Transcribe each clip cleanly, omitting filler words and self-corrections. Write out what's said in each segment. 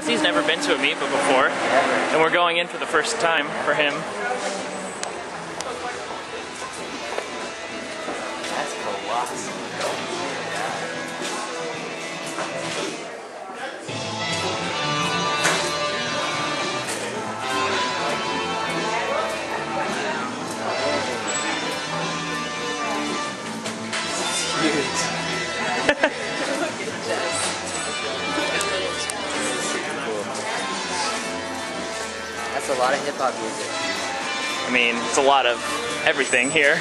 Jesse's never been to Amoeba before, and we're going in for the first time for him. That's colossal. That's a lot of hip-hop music. I mean, it's a lot of everything here.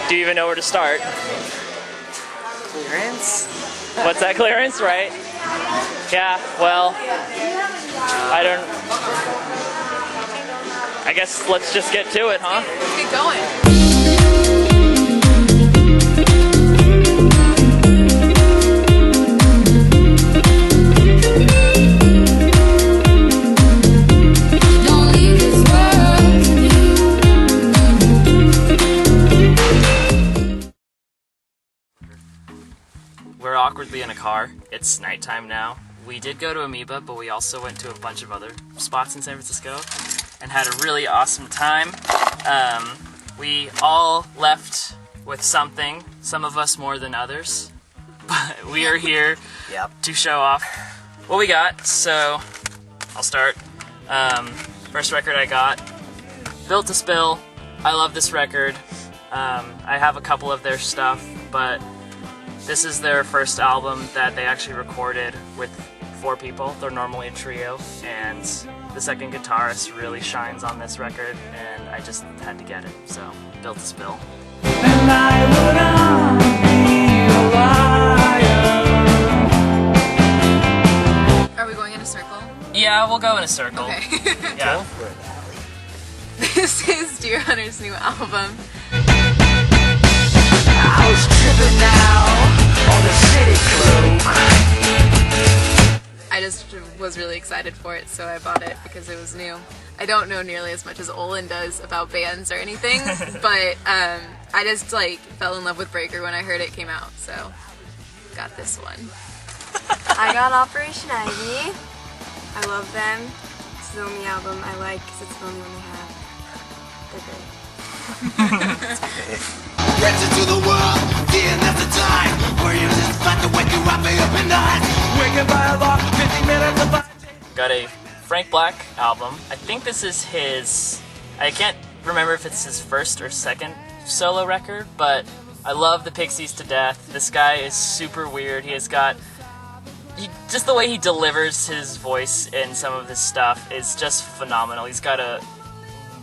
Do you even know where to start? Clearance? What's that, clearance, right? Yeah, well, I guess let's just get to it, huh? Let's get going. We're awkwardly in a car. It's nighttime now. We did go to Amoeba, but we also went to a bunch of other spots in San Francisco and had a really awesome time. We all left with something, some of us more than others, but we are here to show off what we got. So I'll start. First record I got, Built to Spill. I love this record. I have a couple of their stuff, but this is their first album that they actually recorded with 4 people. They're normally a trio, and the second guitarist really shines on this record, and I just had to get it, so Built to Spill. And I would be a liar. Are we going in a circle? Yeah, we'll go in a circle. Okay. Yeah. This is Deerhunter's new album. I was tripping now on the city cloak. I just was really excited for it, so I bought it because it was new. I don't know nearly as much as Olin does about bands or anything, but I just like fell in love with Breaker when I heard it came out, so got this one. I got Operation Ivy. I love them. It's the only album I like because it's the only one they have. They're great. Rented to the world, the end of the time. We're using this fun to wake you up at night. Waking by about 50 minutes of Got a Frank Black album. I think this is his, I can't remember if it's his first or second solo record, but I love the Pixies to death. This guy is super weird. He has got, just the way he delivers his voice in some of his stuff is just phenomenal. He's got a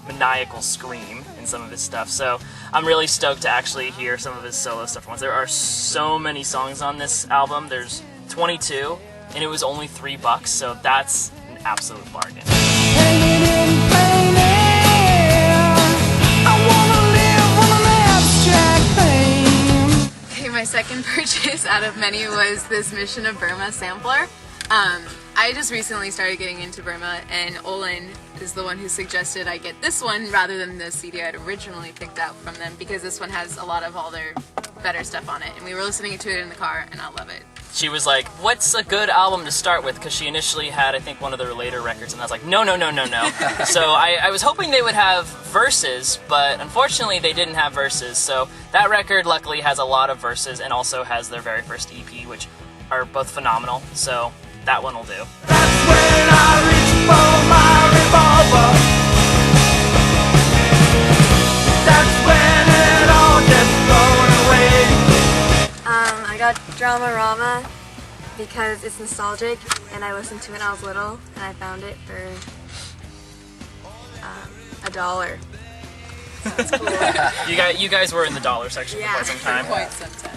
maniacal scream in some of his stuff, so I'm really stoked to actually hear some of his solo stuff once. There are so many songs on this album. There's 22, and it was only $3, so that's an absolute bargain. hanging in plain air. I wanna live on an abstract thing. Okay, my second purchase out of many was this Mission of Burma sampler. I just recently started getting into Burma, and Olin is the one who suggested I get this one rather than the CD I'd originally picked out from them, because this one has a lot of all their better stuff on it, and we were listening to it in the car, and I love it. She was like, what's a good album to start with? Because she initially had, I think, one of their later records, and I was like, no. So I was hoping they would have verses, but unfortunately they didn't have verses, so that record luckily has a lot of verses and also has their very first EP, which are both phenomenal, so that one will do. That's when I reach for my revolver. That's when it all gets thrown away. I got Dramarama because it's nostalgic, and I listened to it when I was little, and I found it for $1. So it's cool. You guys were in the dollar section for quite some time. Quite some time.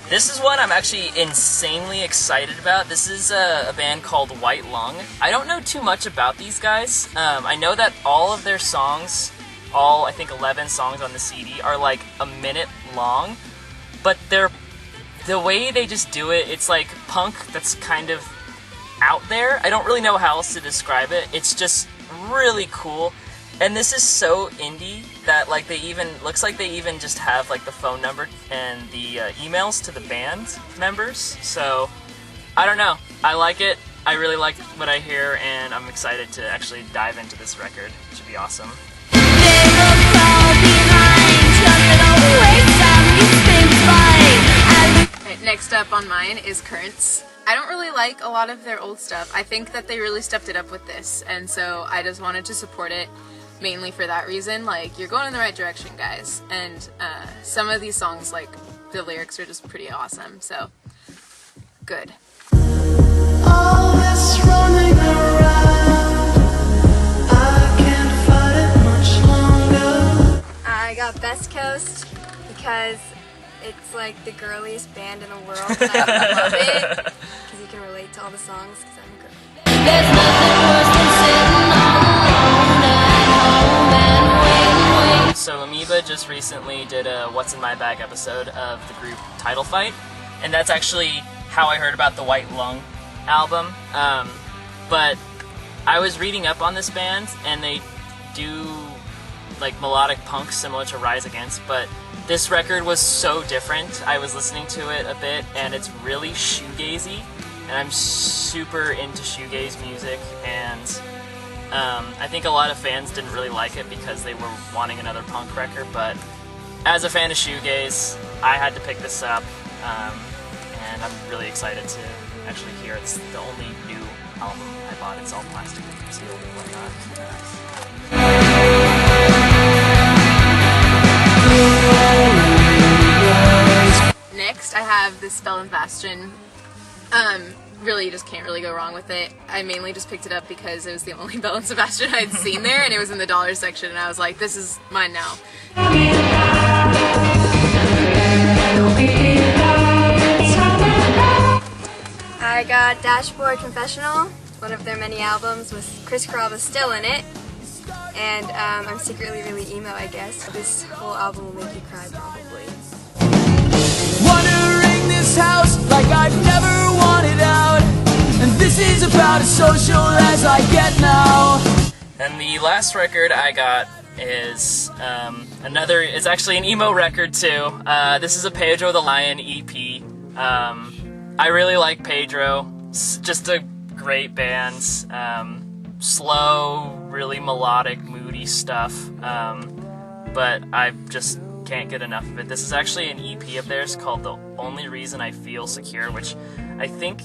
This is one I'm actually insanely excited about. This is a band called White Lung. I don't know too much about these guys. I know that all of their songs, all I think 11 songs on the CD, are like a minute long, but the way they just do it, it's like punk that's kind of out there. I don't really know how else to describe it. It's just really cool. And this is so indie that like they even looks like they even just have like the phone number and the emails to the band members. So I don't know. I like it. I really like what I hear, and I'm excited to actually dive into this record. It should be awesome. Right, next up on mine is Currents. I don't really like a lot of their old stuff. I think that they really stepped it up with this, and so I just wanted to support it mainly for that reason. Like, you're going in the right direction, guys. And some of these songs, like, the lyrics are just pretty awesome, so good. All this running around, I can't fight it much longer. I got Best Coast because it's like the girliest band in the world, and I love it because you can relate to all the songs because I'm a girl. There's nothing worse than sitting all alone at home and waiting. So Amoeba just recently did a What's in My Bag episode of the group Title Fight, and that's actually how I heard about the White Lung album. But I was reading up on this band, and they do like melodic punk similar to Rise Against, but this record was so different. I was listening to it a bit, and it's really shoegazy, and I'm super into shoegaze music, and I think a lot of fans didn't really like it because they were wanting another punk record, but as a fan of shoegaze, I had to pick this up, and I'm really excited to actually hear it. It's the only new album I bought. It's all plastic sealed and whatnot. Next, I have this Belle and Sebastian. Really, you just can't really go wrong with it. I mainly just picked it up because it was the only Belle and Sebastian I'd seen there, and it was in the dollar section, and I was like, this is mine now. I got Dashboard Confessional, one of their many albums with Chris Carrabba still in it. And I'm secretly really emo, I guess. This whole album will make you cry, probably. Wandering this house like I've never wanted out, and this is about as social as I get now. And the last record I got is it's actually an emo record too. This is a Pedro the Lion EP. I really like Pedro. It's just a great band. Slow, really melodic, moody stuff. But I just can't get enough of it. This is actually an EP of theirs called The Only Reason I Feel Secure, which I think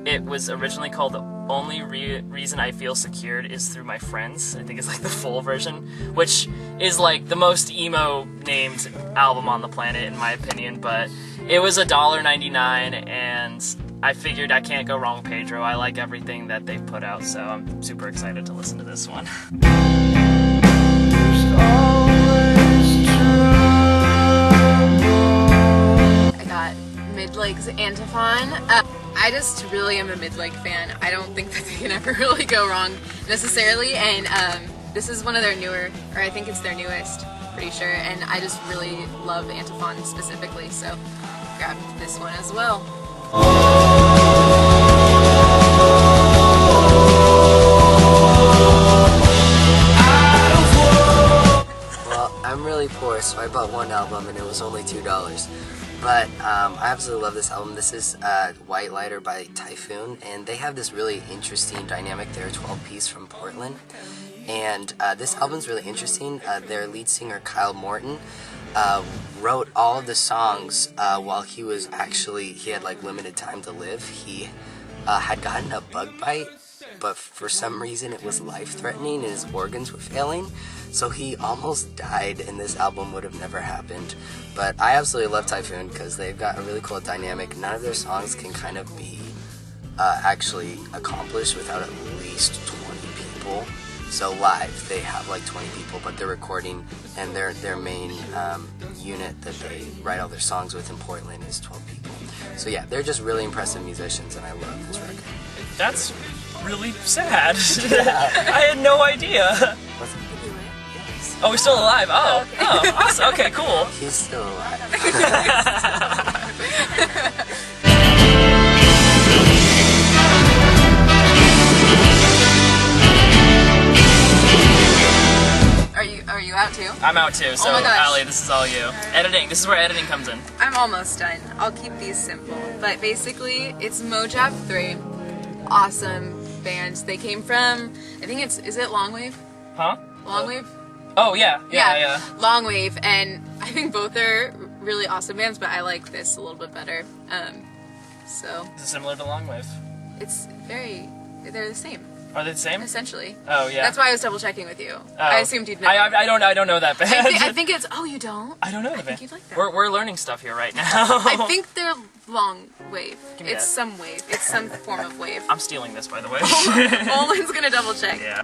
it was originally called The Only Reason I Feel Secured Is Through My Friends. I think it's like the full version, which is like the most emo named album on the planet in my opinion, but it was $1.99 and I figured I can't go wrong with Pedro. I like everything that they've put out, so I'm super excited to listen to this one. I got Midlake's Antiphon. I just really am a Midlake fan. I don't think that they can ever really go wrong necessarily, and this is one of their newer, or I think it's their newest, pretty sure, and I just really love Antiphon specifically, so grabbed this one as well. Well, I'm really poor, so I bought one album and it was only $2. But I absolutely love this album. This is White Lighter by Typhoon, and they have this really interesting dynamic. They're a 12-piece from Portland, and this album's really interesting. Their lead singer, Kyle Morton, wrote all of the songs while he had like limited time to live. He had gotten a bug bite, but for some reason it was life-threatening and his organs were failing, so he almost died, and this album would have never happened. But I absolutely love Typhoon because they've got a really cool dynamic. None of their songs can kind of be actually accomplished without at least 20 people. So live, they have like 20 people, but they're recording, and their main unit that they write all their songs with in Portland is 12 people. So yeah, they're just really impressive musicians, and I love this record. That's really sad. I had no idea. Oh, we're still alive. Oh, Okay. oh, awesome. Okay, cool. He's still alive. Are you out too? I'm out too, so my gosh. Allie, this is all you. Editing, this is where editing comes in. I'm almost done. I'll keep these simple. But basically, it's Mojave 3. Awesome bands. They came from, I think is it Longwave? Huh? Longwave? Oh, yeah. Longwave, and I think both are really awesome bands, but I like this a little bit better. So Is it similar to Longwave? it's they're the same, Are they the same? essentially. Oh, yeah. That's why I was double checking with you. Oh. I assumed you'd know. I don't know that band. I think it's, oh, you don't? I don't know the I think band. you'd like that. We're learning stuff here right now. I think they're long wave. Give me It's that. some wave. It's some form of wave. I'm stealing this, by the way. Olin's gonna double check. Yeah.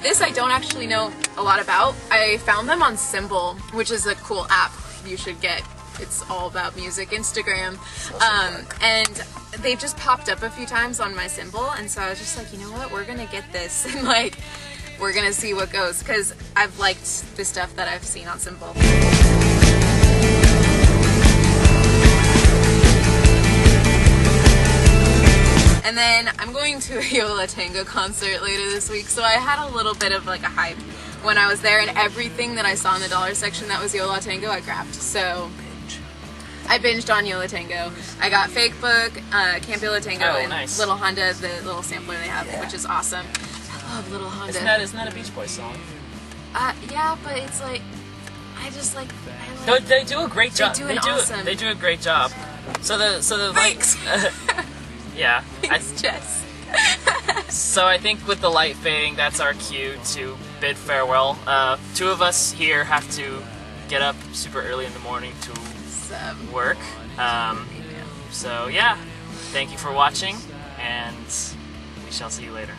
This I don't actually know a lot about. I found them on Symbol, which is a cool app you should get. It's all about music, Instagram. And they've just popped up a few times on my Symbol, and so I was just like, you know what, we're gonna get this, and like, we're gonna see what goes, because I've liked the stuff that I've seen on Symbol. And then I'm going to a Yo La Tengo concert later this week, so I had a little bit of like a hype when I was there, and everything that I saw in the dollar section that was Yo La Tengo I grabbed. So I binged on Yo La Tengo. I got Fakebook, Camp Yo La Tango, and nice. Little Honda, the little sampler they have, which is awesome. I love Little Honda. Isn't that a Beach Boys song? Yeah, but it's like, I like No, they do a great job. do an awesome- They do a great job. So the Thanks. yeah. Thanks, Jess. So I think with the light fading, that's our cue to bid farewell. Two of us here have to get up super early in the morning to work. So yeah, thank you for watching, and we shall see you later.